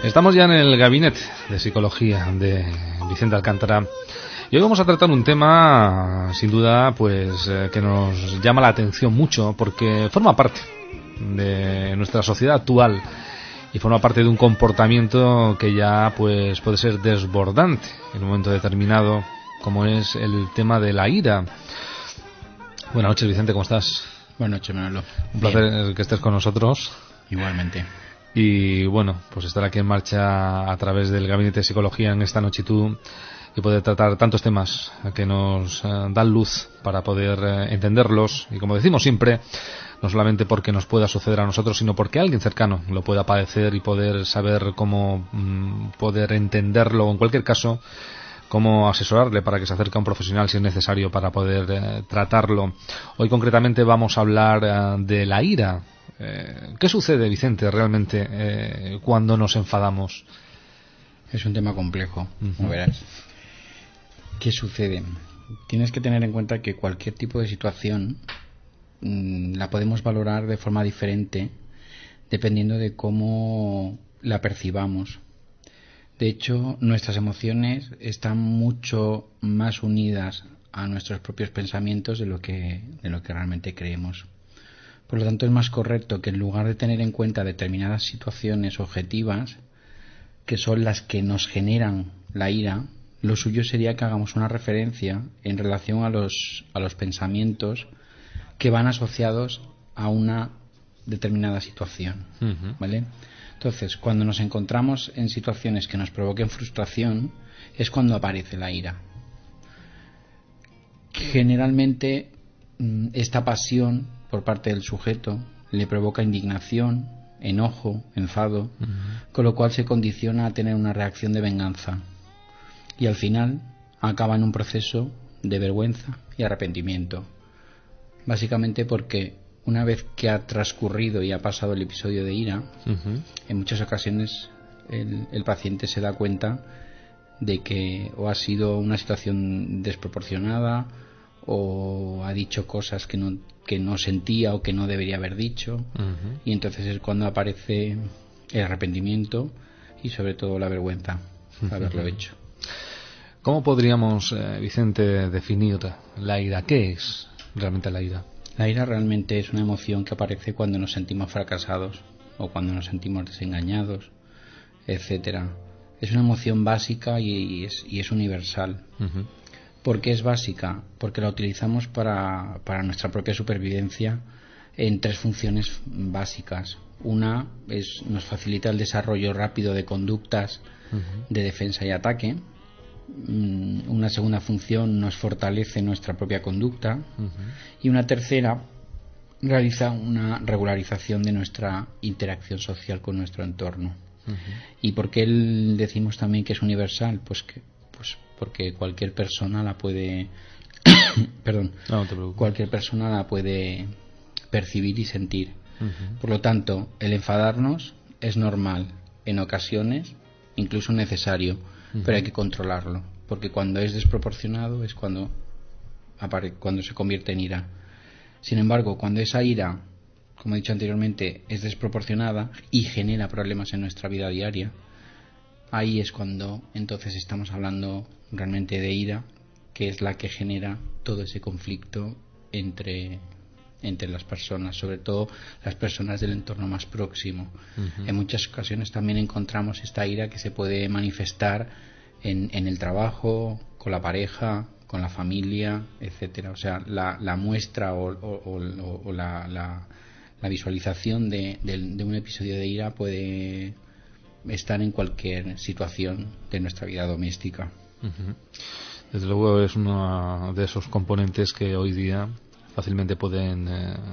Estamos ya en el gabinete de psicología de Vicente Alcántara y hoy vamos a tratar un tema sin duda pues que nos llama la atención mucho porque forma parte de nuestra sociedad actual y forma parte de un comportamiento que ya pues puede ser desbordante en un momento determinado, como es el tema de la ira. Buenas noches, Vicente, ¿cómo estás? Buenas noches, Manolo. Un placer que estés con nosotros. Igualmente. Y bueno, pues estar aquí en marcha a través del Gabinete de Psicología en esta nochitud y poder tratar tantos temas que nos dan luz para poder entenderlos. Y como decimos siempre, no solamente porque nos pueda suceder a nosotros, sino porque alguien cercano lo pueda padecer y poder saber cómo poder entenderlo, o en cualquier caso, cómo asesorarle para que se acerque a un profesional si es necesario para poder tratarlo. Hoy concretamente vamos a hablar de la ira. ¿Qué sucede, Vicente, realmente cuando nos enfadamos? Es un tema complejo, como verás. ¿Qué sucede? Tienes que tener en cuenta que cualquier tipo de situación la podemos valorar de forma diferente dependiendo de cómo la percibamos. De hecho, nuestras emociones están mucho más unidas a nuestros propios pensamientos de lo que realmente creemos. Por lo tanto, es más correcto que en lugar de tener en cuenta determinadas situaciones objetivas, que son las que nos generan la ira, lo suyo sería que hagamos una referencia en relación a los pensamientos que van asociados a una determinada situación, ¿vale? Entonces, cuando nos encontramos en situaciones que nos provoquen frustración, es cuando aparece la ira. Generalmente, esta pasión por parte del sujeto le provoca indignación, enojo, enfado, con lo cual se condiciona a tener una reacción de venganza y al final acaba en un proceso de vergüenza y arrepentimiento, básicamente porque una vez que ha transcurrido y ha pasado el episodio de ira, en muchas ocasiones el paciente se da cuenta de que o ha sido una situación desproporcionada o ha dicho cosas que no sentía o que no debería haber dicho, y entonces es cuando aparece el arrepentimiento y sobre todo la vergüenza de haberlo hecho. ¿Cómo podríamos, Vicente, definir la ira? ¿Qué es realmente la ira? La ira realmente es una emoción que aparece cuando nos sentimos fracasados o cuando nos sentimos desengañados, etcétera. Es una emoción básica y es universal. ¿Por qué es básica? Porque la utilizamos para nuestra propia supervivencia en tres funciones básicas. Una es nos facilita el desarrollo rápido de conductas de defensa y ataque. Una segunda función nos fortalece nuestra propia conducta. Y una tercera realiza una regularización de nuestra interacción social con nuestro entorno. ¿Y por qué decimos también que es universal? Pues porque cualquier persona la puede cualquier persona la puede percibir y sentir. Por lo tanto, el enfadarnos es normal en ocasiones, incluso necesario, pero hay que controlarlo, porque cuando es desproporcionado es cuando se convierte en ira. Sin embargo, cuando esa ira, como he dicho anteriormente, es desproporcionada y genera problemas en nuestra vida diaria, ahí es cuando entonces estamos hablando realmente de ira, que es la que genera todo ese conflicto entre las personas, sobre todo las personas del entorno más próximo. En muchas ocasiones también encontramos esta ira que se puede manifestar en el trabajo, con la pareja, con la familia, etcétera. O sea, la muestra o la visualización de un episodio de ira puede estar en cualquier situación de nuestra vida doméstica. Desde luego es uno de esos componentes que hoy día fácilmente pueden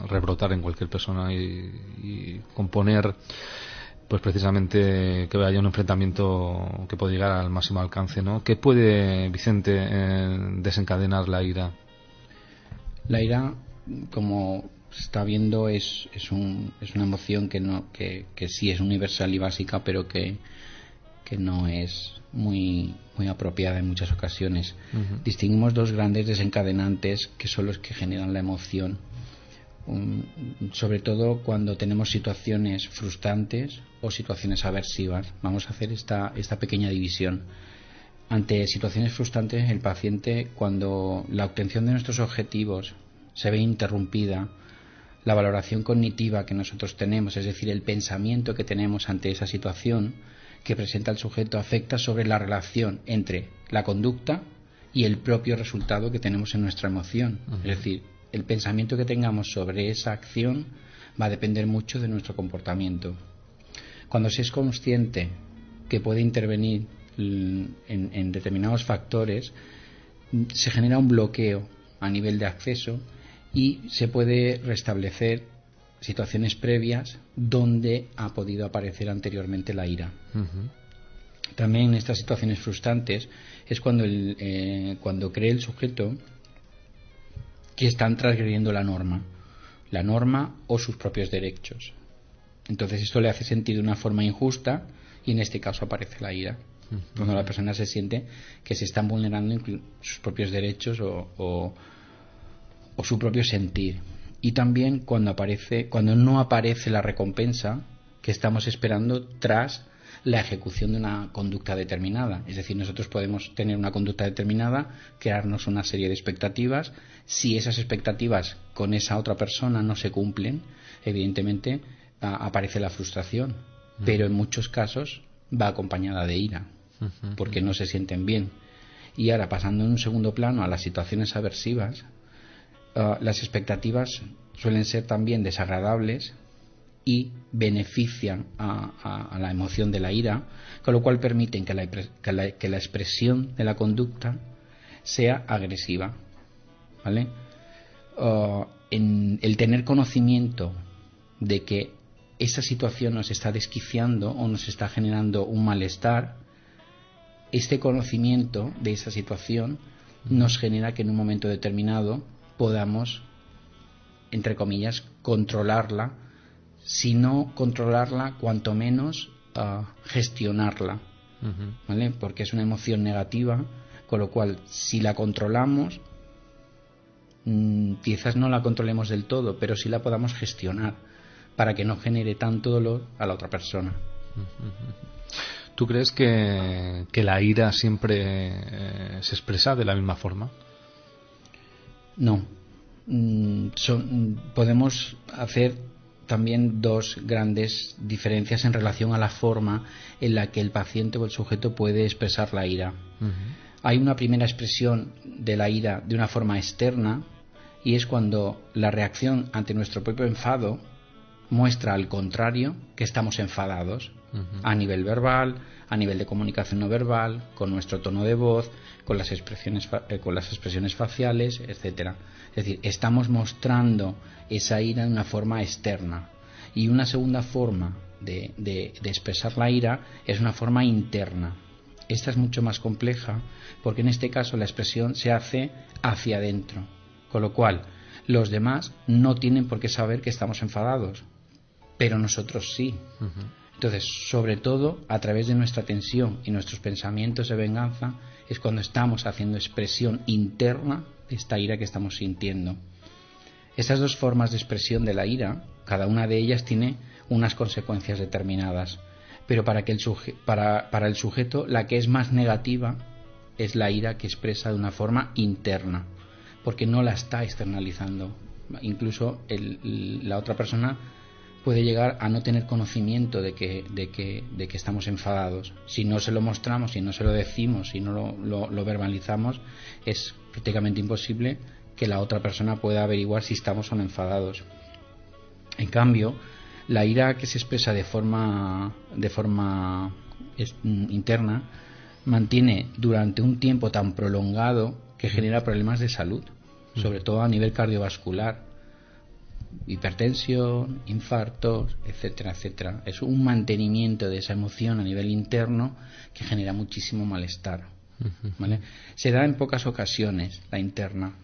rebrotar en cualquier persona y componer pues precisamente que haya un enfrentamiento que puede llegar al máximo alcance, ¿no? ¿Qué puede, Vicente, desencadenar la ira? La ira, como se está viendo, es una emoción que sí es universal y básica, pero que no es muy apropiada en muchas ocasiones. Distinguimos dos grandes desencadenantes que son los que generan la emoción, sobre todo cuando tenemos situaciones frustrantes o situaciones aversivas. Vamos a hacer esta pequeña división. Ante situaciones frustrantes, el paciente, cuando la obtención de nuestros objetivos se ve interrumpida, la valoración cognitiva que nosotros tenemos, es decir, el pensamiento que tenemos ante esa situación que presenta el sujeto, afecta sobre la relación entre la conducta y el propio resultado que tenemos en nuestra emoción. Uh-huh. Es decir, el pensamiento que tengamos sobre esa acción va a depender mucho de nuestro comportamiento. Cuando se es consciente que puede intervenir en determinados factores, se genera un bloqueo a nivel de acceso y se puede restablecer situaciones previas donde ha podido aparecer anteriormente la ira. Uh-huh. También en estas situaciones frustrantes es cuando cree el sujeto que están transgrediendo la norma o sus propios derechos. Entonces esto le hace sentir de una forma injusta y en este caso aparece la ira. Uh-huh. Cuando la persona se siente que se están vulnerando sus propios derechos o su propio sentir. Y también cuando no aparece la recompensa que estamos esperando tras la ejecución de una conducta determinada. Es decir, nosotros podemos tener una conducta determinada, crearnos una serie de expectativas. Si esas expectativas con esa otra persona no se cumplen, evidentemente aparece la frustración. Uh-huh. Pero en muchos casos va acompañada de ira, uh-huh, porque no se sienten bien. Y ahora, pasando en un segundo plano a las situaciones aversivas, las expectativas suelen ser también desagradables y benefician a la emoción de la ira, con lo cual permiten que la expresión de la conducta sea agresiva, ¿vale? En el tener conocimiento de que esa situación nos está desquiciando o nos está generando un malestar, este conocimiento de esa situación nos genera que en un momento determinado podamos, entre comillas, controlarla, si no controlarla, cuanto menos gestionarla, uh-huh, ¿vale? Porque es una emoción negativa, con lo cual si la controlamos, quizás no la controlemos del todo, pero sí la podamos gestionar para que no genere tanto dolor a la otra persona. ¿Tú crees que la ira siempre se expresa de la misma forma? No. Podemos hacer también dos grandes diferencias en relación a la forma en la que el paciente o el sujeto puede expresar la ira. Uh-huh. Hay una primera expresión de la ira de una forma externa, y es cuando la reacción ante nuestro propio enfado muestra al contrario que estamos enfadados, uh-huh, a nivel verbal, a nivel de comunicación no verbal, con nuestro tono de voz, con las expresiones faciales, etcétera. Es decir, estamos mostrando esa ira de una forma externa. Y una segunda forma de expresar la ira es una forma interna. Esta es mucho más compleja porque en este caso la expresión se hace hacia adentro, con lo cual los demás no tienen por qué saber que estamos enfadados, pero nosotros sí. Uh-huh. Entonces, sobre todo, a través de nuestra tensión y nuestros pensamientos de venganza, es cuando estamos haciendo expresión interna de esta ira que estamos sintiendo. Estas dos formas de expresión de la ira, cada una de ellas tiene unas consecuencias determinadas, pero para el sujeto la que es más negativa es la ira que expresa de una forma interna, porque no la está externalizando. Incluso la otra persona puede llegar a no tener conocimiento de que estamos enfadados. Si no se lo mostramos, si no se lo decimos, si no lo verbalizamos, es prácticamente imposible que la otra persona pueda averiguar si estamos o no enfadados. En cambio, la ira que se expresa de forma interna mantiene durante un tiempo tan prolongado que genera problemas de salud, sobre todo a nivel cardiovascular, hipertensión, infartos, etcétera, etcétera. Es un mantenimiento de esa emoción a nivel interno que genera muchísimo malestar, ¿vale? Se da en pocas ocasiones la interna,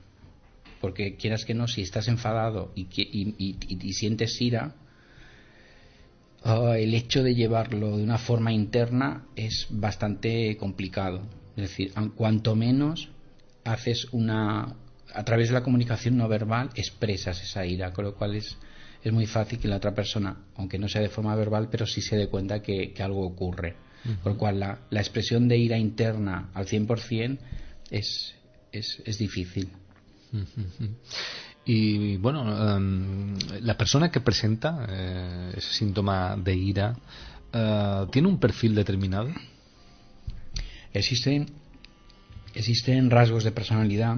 porque quieras que no, si estás enfadado y sientes ira, el hecho de llevarlo de una forma interna es bastante complicado. Es decir, cuanto menos haces a través de la comunicación no verbal expresas esa ira, con lo cual es es muy fácil que la otra persona, aunque no sea de forma verbal, pero sí se dé cuenta que algo ocurre. Por lo cual la expresión de ira interna al 100% es difícil. Y bueno, la persona que presenta ese síntoma de ira, ¿tiene un perfil determinado? Existen rasgos de personalidad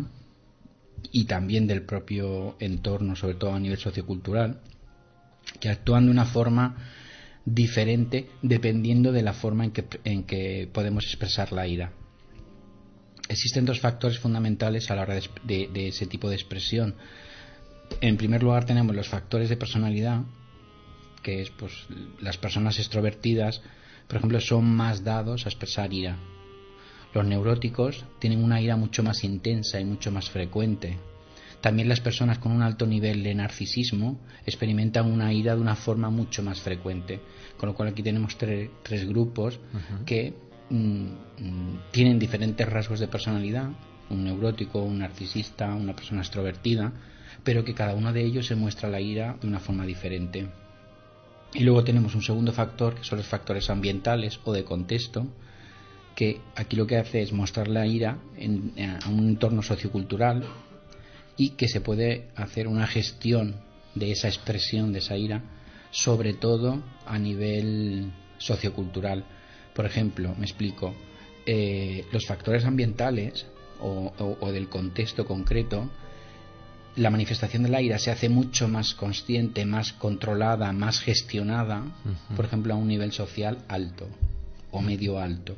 y también del propio entorno, sobre todo a nivel sociocultural, que actúan de una forma diferente dependiendo de la forma en que podemos expresar la ira. Existen 2 factores fundamentales a la hora de ese tipo de expresión. En primer lugar tenemos los factores de personalidad, que es pues las personas extrovertidas, por ejemplo, son más dados a expresar ira. Los neuróticos tienen una ira mucho más intensa y mucho más frecuente. También las personas con un alto nivel de narcisismo experimentan una ira de una forma mucho más frecuente. Con lo cual aquí tenemos tres grupos que tienen diferentes rasgos de personalidad, un neurótico, un narcisista, una persona extrovertida, pero que cada uno de ellos se muestra la ira de una forma diferente. Y luego tenemos un segundo factor, que son los factores ambientales o de contexto, que aquí lo que hace es mostrar la ira a un entorno sociocultural, y que se puede hacer una gestión de esa expresión de esa ira, sobre todo a nivel sociocultural. Por ejemplo, me explico, los factores ambientales o del contexto concreto, la manifestación de la ira se hace mucho más consciente, más controlada, más gestionada, por ejemplo, a un nivel social alto o medio alto,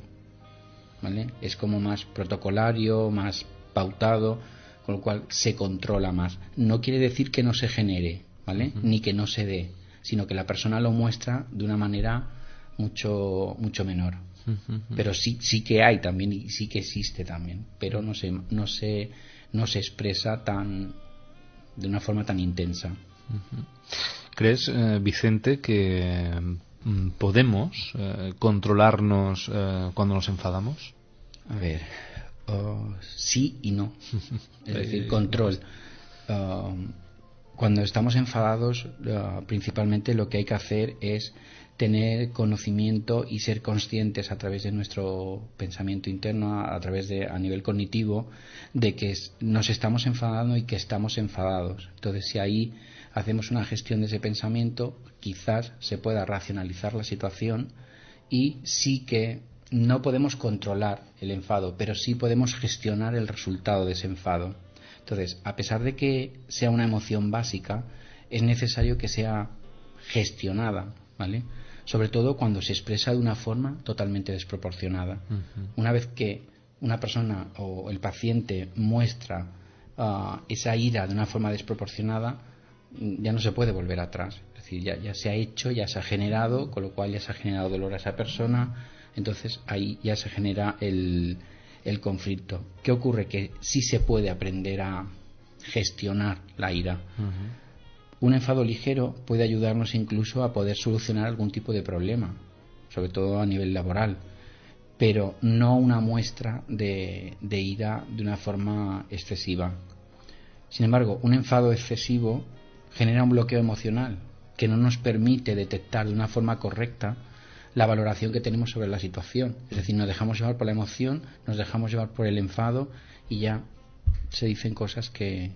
¿vale? Es como más protocolario, más pautado, con lo cual se controla más. No quiere decir que no se genere, ¿vale? Ni que no se dé, sino que la persona lo muestra de una manera mucho menor. Pero sí que hay también, y sí que existe también, pero no se expresa de una forma tan intensa. ¿Crees, Vicente, que podemos controlarnos cuando nos enfadamos? A ver, sí y no. Es decir, control. Cuando estamos enfadados, principalmente lo que hay que hacer es tener conocimiento y ser conscientes a través de nuestro pensamiento interno, a nivel cognitivo, de que nos estamos enfadando y que estamos enfadados. Entonces, si ahí hacemos una gestión de ese pensamiento, quizás se pueda racionalizar la situación, y sí que no podemos controlar el enfado, pero sí podemos gestionar el resultado de ese enfado. Entonces, a pesar de que sea una emoción básica, es necesario que sea gestionada, ¿vale? Sobre todo cuando se expresa de una forma totalmente desproporcionada. Una vez que una persona o el paciente muestra esa ira de una forma desproporcionada, ya no se puede volver atrás. Es decir, ya se ha hecho, ya se ha generado, con lo cual ya se ha generado dolor a esa persona. Entonces ahí ya se genera el conflicto. ¿Qué ocurre? Que sí se puede aprender a gestionar la ira. Un enfado ligero puede ayudarnos incluso a poder solucionar algún tipo de problema, sobre todo a nivel laboral, pero no una muestra de ira de una forma excesiva. Sin embargo, un enfado excesivo genera un bloqueo emocional que no nos permite detectar de una forma correcta la valoración que tenemos sobre la situación. Es decir, nos dejamos llevar por la emoción, nos dejamos llevar por el enfado, y ya se dicen cosas que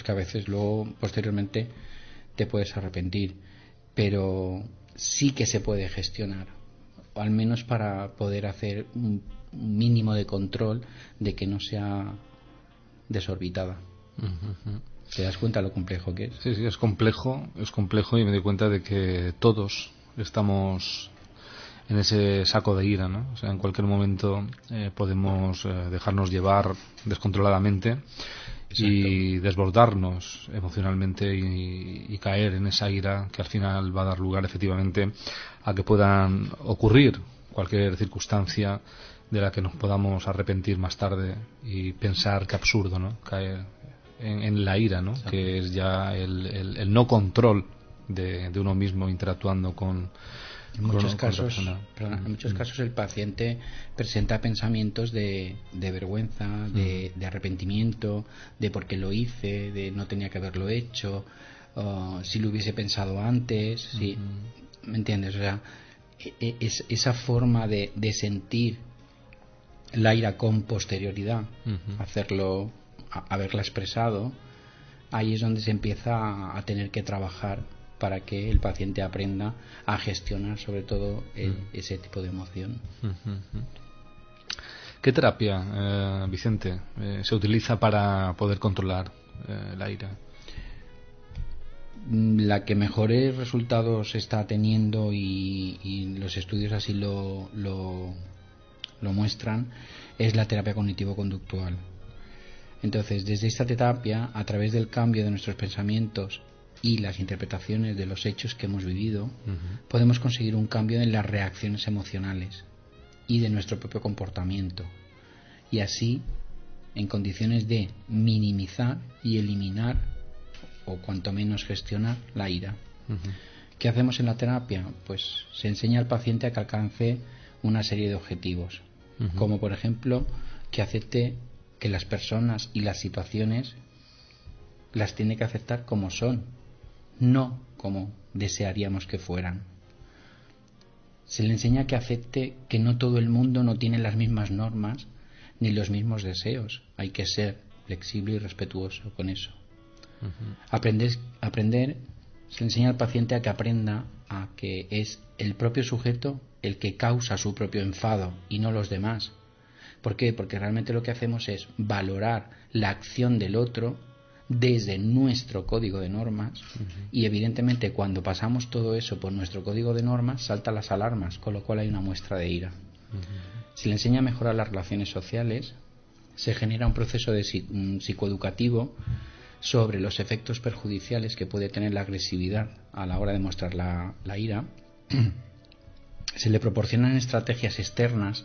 a veces luego posteriormente te puedes arrepentir. Pero sí que se puede gestionar, o al menos para poder hacer un mínimo de control de que no sea desorbitada. ¿Te das cuenta lo complejo que es? Sí, es complejo, y me doy cuenta de que todos estamos en ese saco de ira, ¿no? O sea, en cualquier momento podemos dejarnos llevar descontroladamente. Exacto. Y desbordarnos emocionalmente y caer en esa ira que al final va a dar lugar efectivamente a que puedan ocurrir cualquier circunstancia de la que nos podamos arrepentir más tarde y pensar que absurdo, ¿no? Caer en la ira, ¿no? Exacto. Que es ya el no control de uno mismo interactuando con en muchos casos el paciente presenta pensamientos de vergüenza, de arrepentimiento, de por qué lo hice, de no tenía que haberlo hecho, si lo hubiese pensado antes, si, ¿me entiendes? O sea, esa forma de sentir la ira con posterioridad, hacerlo, haberla expresado, ahí es donde se empieza a tener que trabajar para que el paciente aprenda a gestionar sobre todo ese tipo de emoción. ¿Qué terapia, Vicente, se utiliza para poder controlar la ira? La que mejores resultados está teniendo y los estudios así lo muestran es la terapia cognitivo-conductual. Entonces, desde esta terapia, a través del cambio de nuestros pensamientos y las interpretaciones de los hechos que hemos vivido, podemos conseguir un cambio en las reacciones emocionales y de nuestro propio comportamiento, y así en condiciones de minimizar y eliminar o cuanto menos gestionar la ira. ¿Qué hacemos en la terapia? Pues se enseña al paciente a que alcance una serie de objetivos, como por ejemplo que acepte que las personas y las situaciones las tiene que aceptar como son, no como desearíamos que fueran. Se le enseña que acepte que no todo el mundo no tiene las mismas normas ni los mismos deseos. Hay que ser flexible y respetuoso con eso. Aprender, se le enseña al paciente a que aprenda a que es el propio sujeto el que causa su propio enfado y no los demás. ¿Por qué? Porque realmente lo que hacemos es valorar la acción del otro desde nuestro código de normas, y evidentemente cuando pasamos todo eso por nuestro código de normas saltan las alarmas, con lo cual hay una muestra de ira. Se le enseña a mejorar las relaciones sociales, se genera un proceso de psicoeducativo sobre los efectos perjudiciales que puede tener la agresividad a la hora de mostrar la ira. Se le proporcionan estrategias externas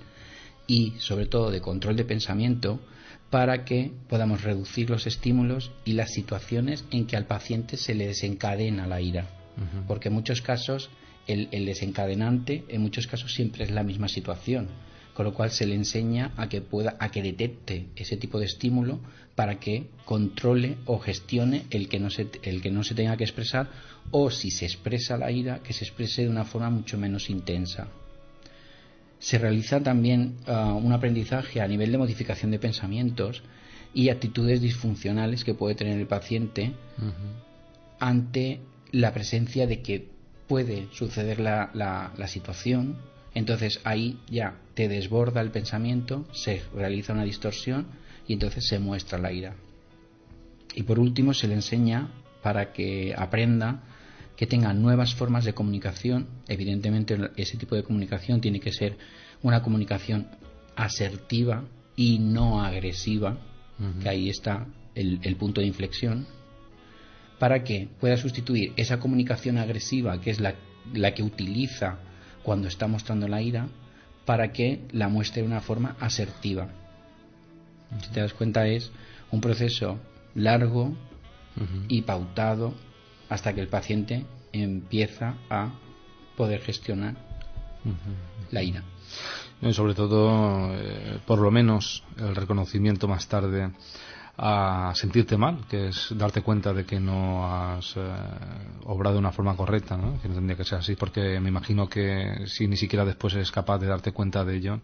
y sobre todo de control de pensamiento para que podamos reducir los estímulos y las situaciones en que al paciente se le desencadena la ira, porque en muchos casos el desencadenante en muchos casos siempre es la misma situación, con lo cual se le enseña a que detecte ese tipo de estímulo para que controle o gestione el que no se tenga que expresar, o si se expresa la ira, que se exprese de una forma mucho menos intensa. Se realiza también un aprendizaje a nivel de modificación de pensamientos y actitudes disfuncionales que puede tener el paciente ante la presencia de que puede suceder la situación. Entonces ahí ya te desborda el pensamiento, se realiza una distorsión y entonces se muestra la ira. Y por último se le enseña para que aprenda que tenga nuevas formas de comunicación. Evidentemente ese tipo de comunicación tiene que ser una comunicación asertiva y no agresiva, que ahí está el punto de inflexión, para que pueda sustituir esa comunicación agresiva, que es la que utiliza cuando está mostrando la ira, para que la muestre de una forma asertiva. Si te das cuenta, es un proceso largo y pautado hasta que el paciente empieza a poder gestionar la ira. Y sobre todo, por lo menos, el reconocimiento más tarde a sentirte mal, que es darte cuenta de que no has obrado de una forma correcta, ¿no? Que no tendría que ser así, porque me imagino que si ni siquiera después eres capaz de darte cuenta de ello,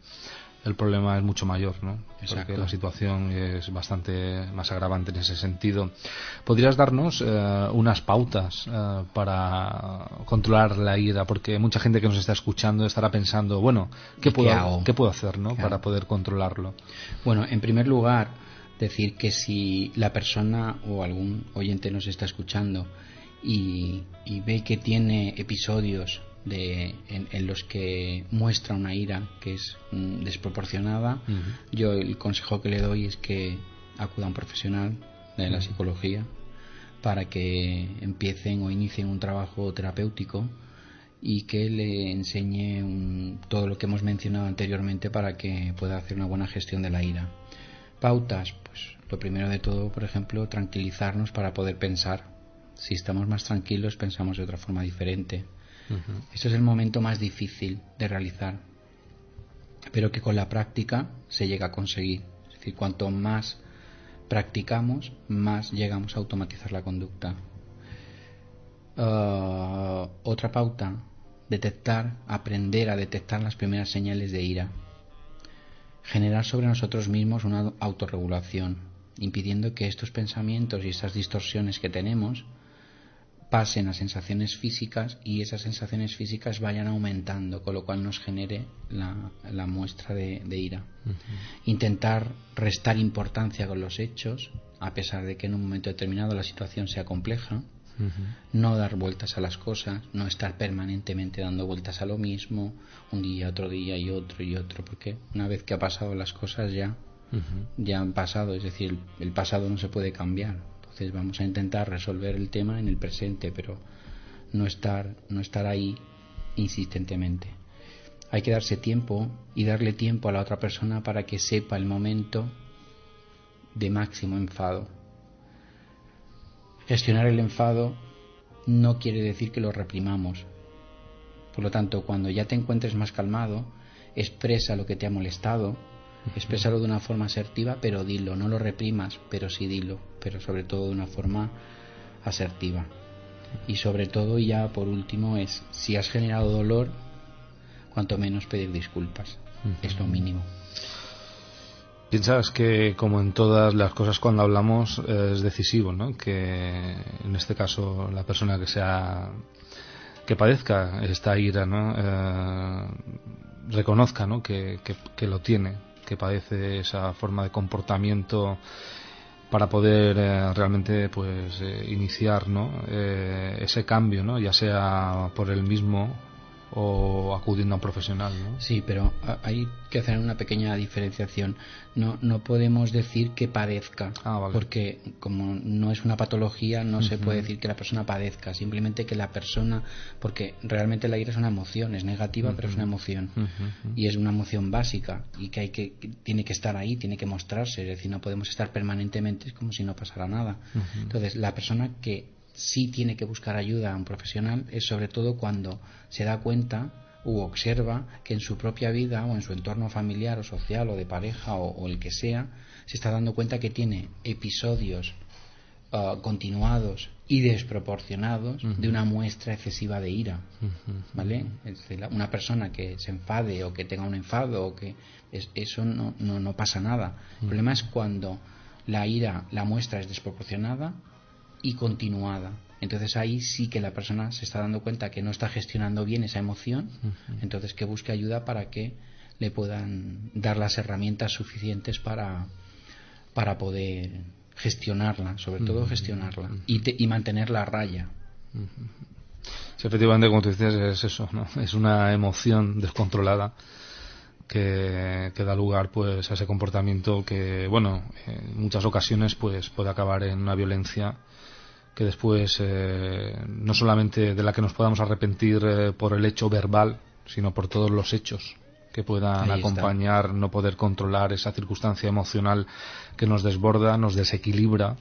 el problema es mucho mayor, ¿no? Exacto. Porque la situación es bastante más agravante en ese sentido. ¿Podrías darnos unas pautas para controlar la ira? Porque mucha gente que nos está escuchando estará pensando, bueno, ¿qué puedo hacer, ¿no? Para poder controlarlo? Bueno, en primer lugar, decir que si la persona o algún oyente nos está escuchando y ve que tiene episodios en los que muestra una ira que es desproporcionada, yo el consejo que le doy es que acuda a un profesional de la psicología para que empiecen o inicien un trabajo terapéutico y que le enseñe todo lo que hemos mencionado anteriormente para que pueda hacer una buena gestión de la ira. Pautas, pues lo primero de todo, por ejemplo, tranquilizarnos para poder pensar. Si estamos más tranquilos, pensamos de otra forma diferente. Este es el momento más difícil de realizar, pero que con la práctica se llega a conseguir. Es decir, cuanto más practicamos, más llegamos a automatizar la conducta. Otra pauta, aprender a detectar las primeras señales de ira. Generar sobre nosotros mismos una autorregulación, impidiendo que estos pensamientos y estas distorsiones que tenemos pasen a sensaciones físicas y esas sensaciones físicas vayan aumentando, con lo cual nos genere la muestra de ira. Uh-huh. Intentar restar importancia con los hechos, a pesar de que en un momento determinado la situación sea compleja. Uh-huh. No dar vueltas a las cosas, no estar permanentemente dando vueltas a lo mismo, un día, otro día y otro, porque una vez que ha pasado las cosas ya han pasado, es decir, el pasado no se puede cambiar. Entonces vamos a intentar resolver el tema en el presente, pero no estar ahí insistentemente. Hay que darse tiempo y darle tiempo a la otra persona para que sepa el momento de máximo enfado. Gestionar el enfado no quiere decir que lo reprimamos. Por lo tanto, cuando ya te encuentres más calmado, expresa lo que te ha molestado, exprésalo de una forma asertiva, pero dilo, no lo reprimas, pero sí dilo, pero sobre todo de una forma asertiva. Y sobre todo, y ya por último, es si has generado dolor, cuanto menos pedir disculpas. Es lo mínimo. Piensas que, como en todas las cosas cuando hablamos, es decisivo, ¿no? Que en este caso la persona que padezca esta ira, ¿no? Reconozca, ¿no? que lo tiene, que padece esa forma de comportamiento, para poder realmente pues iniciar, ¿no? Ese cambio, ¿no? Ya sea por él mismo o acudiendo a un profesional, ¿no? Sí, pero hay que hacer una pequeña diferenciación. No podemos decir que padezca, vale. Porque como no es una patología, no se puede decir que la persona padezca, simplemente que la persona, porque realmente la ira es una emoción, es negativa, pero es una emoción, y es una emoción básica, y que tiene que estar ahí, tiene que mostrarse, es decir, no podemos estar permanentemente como si no pasara nada. Entonces, la persona que sí tiene que buscar ayuda a un profesional es sobre todo cuando se da cuenta u observa que en su propia vida o en su entorno familiar o social o de pareja o el que sea, se está dando cuenta que tiene episodios continuados y desproporcionados de una muestra excesiva de ira, ¿vale? Es decir, una persona que se enfade o que tenga un enfado o que eso no pasa nada. El problema es cuando la ira, la muestra es desproporcionada y continuada. Entonces ahí sí que la persona se está dando cuenta que no está gestionando bien esa emoción, entonces que busque ayuda para que le puedan dar las herramientas suficientes para poder gestionarla, sobre todo gestionarla y mantenerla a raya. Sí, efectivamente, como tú dices, es eso, ¿no? Es una emoción descontrolada que da lugar pues a ese comportamiento que, bueno, en muchas ocasiones pues puede acabar en una violencia que después no solamente de la que nos podamos arrepentir por el hecho verbal, sino por todos los hechos que puedan acompañar no poder controlar esa circunstancia emocional que nos desborda, nos desequilibra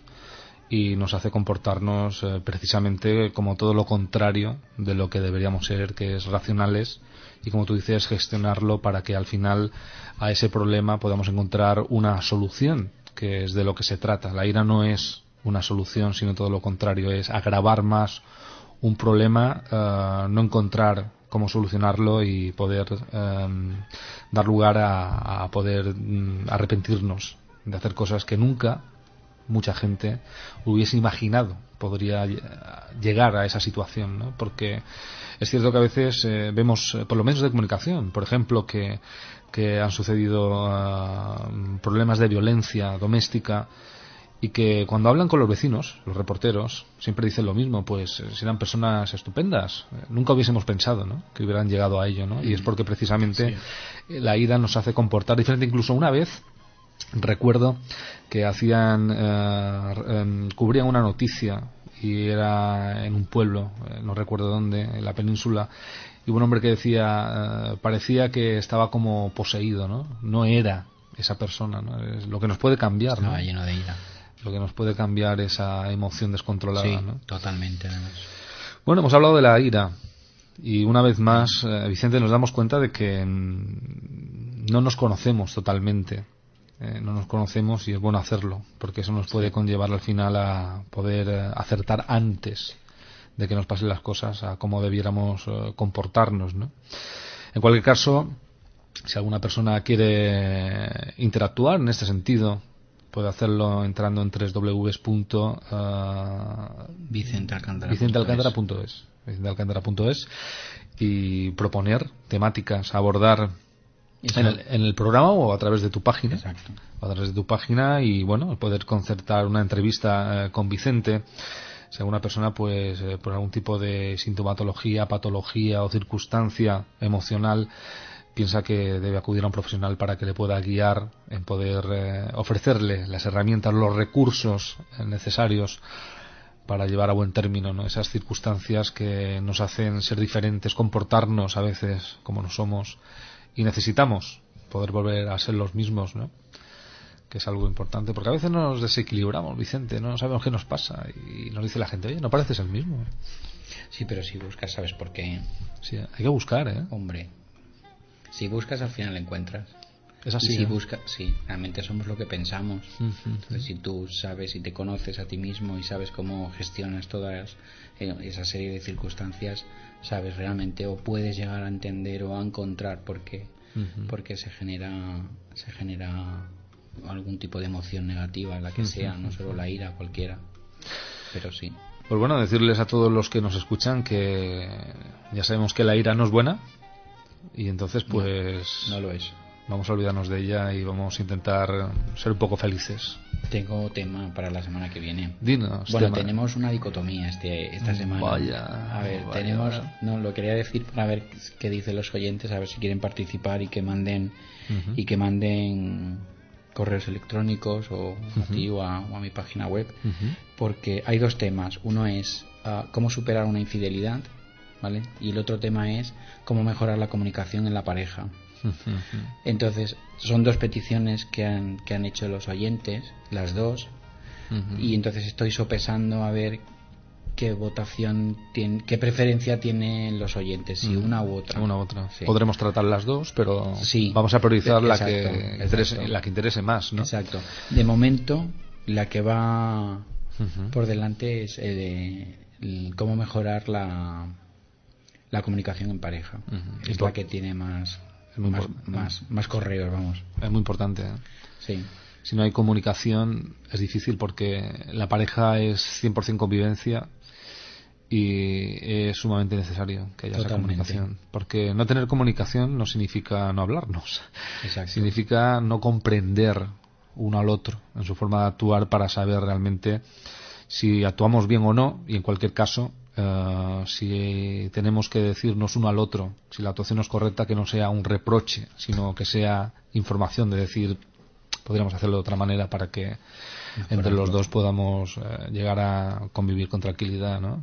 y nos hace comportarnos precisamente como todo lo contrario de lo que deberíamos ser, que es racionales, y como tú dices, gestionarlo para que al final a ese problema podamos encontrar una solución, que es de lo que se trata. La ira no es una solución, sino todo lo contrario, es agravar más un problema, no encontrar cómo solucionarlo y poder dar lugar a poder arrepentirnos de hacer cosas que nunca mucha gente hubiese imaginado podría llegar a esa situación, ¿no? Porque es cierto que a veces vemos por los medios de comunicación, por ejemplo, que han sucedido problemas de violencia doméstica, y que cuando hablan con los vecinos, los reporteros, siempre dicen lo mismo, pues serán personas estupendas, nunca hubiésemos pensado, ¿no?, que hubieran llegado a ello, ¿no? Y es porque precisamente la ira nos hace comportar diferente. Incluso una vez recuerdo que cubrían una noticia y era en un pueblo, no recuerdo dónde, en la península, y hubo un hombre que decía, parecía que estaba como poseído, ¿no? No era esa persona, ¿no? Es lo que nos puede cambiar, estaba, ¿no?, lleno de ira. Lo que nos puede cambiar esa emoción descontrolada, sí, ¿no? Totalmente, además. Bueno, hemos hablado de la ira y una vez más, Vicente, nos damos cuenta de que no nos conocemos totalmente, no nos conocemos, y es bueno hacerlo porque eso nos puede conllevar al final a poder acertar antes de que nos pasen las cosas a cómo debiéramos comportarnos, ¿no? En cualquier caso, si alguna persona quiere interactuar en este sentido, puede hacerlo entrando en vicentealcántara.es y proponer temáticas a abordar en el programa o a través de tu página. Exacto. A través de tu página y, bueno, poder concertar una entrevista con Vicente. Si alguna persona, pues, por algún tipo de sintomatología, patología o circunstancia emocional piensa que debe acudir a un profesional para que le pueda guiar en poder ofrecerle las herramientas, los recursos necesarios para llevar a buen término, ¿no?, esas circunstancias que nos hacen ser diferentes, comportarnos a veces como no somos y necesitamos poder volver a ser los mismos, ¿no?, que es algo importante, porque a veces nos desequilibramos, Vicente, no sabemos qué nos pasa y nos dice la gente, oye, no pareces el mismo. Sí, pero si buscas, ¿sabes por qué? Sí, hay que buscar, Hombre, si buscas al final encuentras. Es así. Y si buscas, sí, realmente somos lo que pensamos. Entonces, si tú sabes y te conoces a ti mismo y sabes cómo gestionas todas esa serie de circunstancias, sabes realmente o puedes llegar a entender o a encontrar por qué se genera algún tipo de emoción negativa, la que sea, no solo la ira, cualquiera, pero sí. Pues bueno, decirles a todos los que nos escuchan que ya sabemos que la ira no es buena y entonces pues no lo es. Vamos a olvidarnos de ella y vamos a intentar ser un poco felices. Tengo tema para la semana que viene. Dinos. Bueno, tenemos una dicotomía esta semana. Vaya. A ver, tenemos... No, lo quería decir para ver qué dicen los oyentes, a ver si quieren participar y que manden correos electrónicos o a ti o a mi página web, porque hay dos temas. Uno es cómo superar una infidelidad, ¿vale? Y el otro tema es cómo mejorar la comunicación en la pareja. Entonces son dos peticiones que han hecho los oyentes, las dos, y entonces estoy sopesando a ver qué votación tiene, qué preferencia tienen los oyentes, si una u otra. Sí. Podremos tratar las dos, pero vamos a priorizar la que interese más, ¿no? Exacto. De momento la que va por delante es cómo mejorar la comunicación en pareja. Es la que tiene más correos, vamos. Es muy importante. Sí. Si no hay comunicación es difícil porque la pareja es 100% convivencia y es sumamente necesario que haya esa comunicación. Porque no tener comunicación no significa no hablarnos. Exacto. Significa no comprender uno al otro en su forma de actuar para saber realmente si actuamos bien o no, y en cualquier caso si tenemos que decirnos uno al otro si la actuación no es correcta, que no sea un reproche, sino que sea información de decir, podríamos hacerlo de otra manera para que entre los dos podamos llegar a convivir con tranquilidad, ¿no?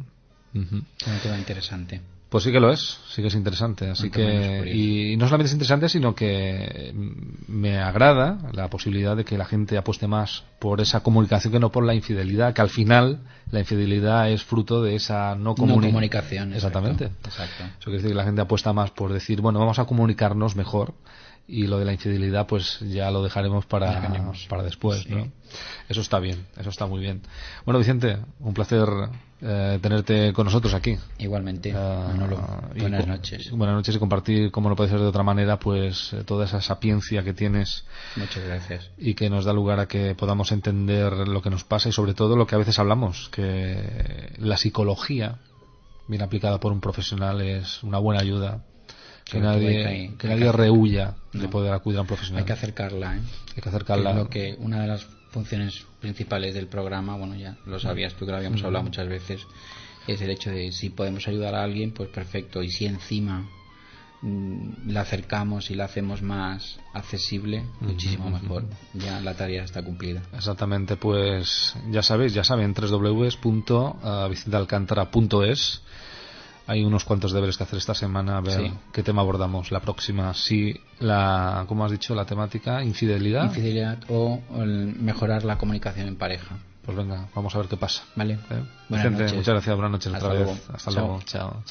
Un tema interesante. Pues sí que lo es, sí que es interesante, así que y no solamente es interesante, sino que me agrada la posibilidad de que la gente apueste más por esa comunicación que no por la infidelidad, que al final la infidelidad es fruto de esa no comunicación. Exactamente. Exacto. Eso quiere decir que la gente apuesta más por decir, bueno, vamos a comunicarnos mejor, y lo de la infidelidad pues ya lo dejaremos para después, ¿no? Eso está bien, eso está muy bien. Bueno, Vicente, un placer tenerte con nosotros aquí. Igualmente, buenas noches. Buenas noches, y compartir, como no puede ser de otra manera, pues toda esa sapiencia que tienes. Muchas gracias. Y que nos da lugar a que podamos entender lo que nos pasa y sobre todo lo que a veces hablamos, que la psicología bien aplicada por un profesional es una buena ayuda. Que nadie rehuya de poder acudir a un profesional. Hay que acercarla, Hay que acercarla. Es lo que una de las funciones principales del programa, bueno, ya lo sabías tú que lo habíamos hablado muchas veces, es el hecho de si podemos ayudar a alguien, pues perfecto, y si encima la acercamos y la hacemos más accesible, muchísimo mejor. Ya la tarea está cumplida. Exactamente, pues ya saben, www.vicentealcántara.es. Hay unos cuantos deberes que hacer esta semana, a ver qué tema abordamos la próxima. Si ¿cómo has dicho? La temática, infidelidad o mejorar la comunicación en pareja. Pues venga, vamos a ver qué pasa. Vale. Vicente, muchas gracias, buenas noches otra vez. Hasta luego. Chao.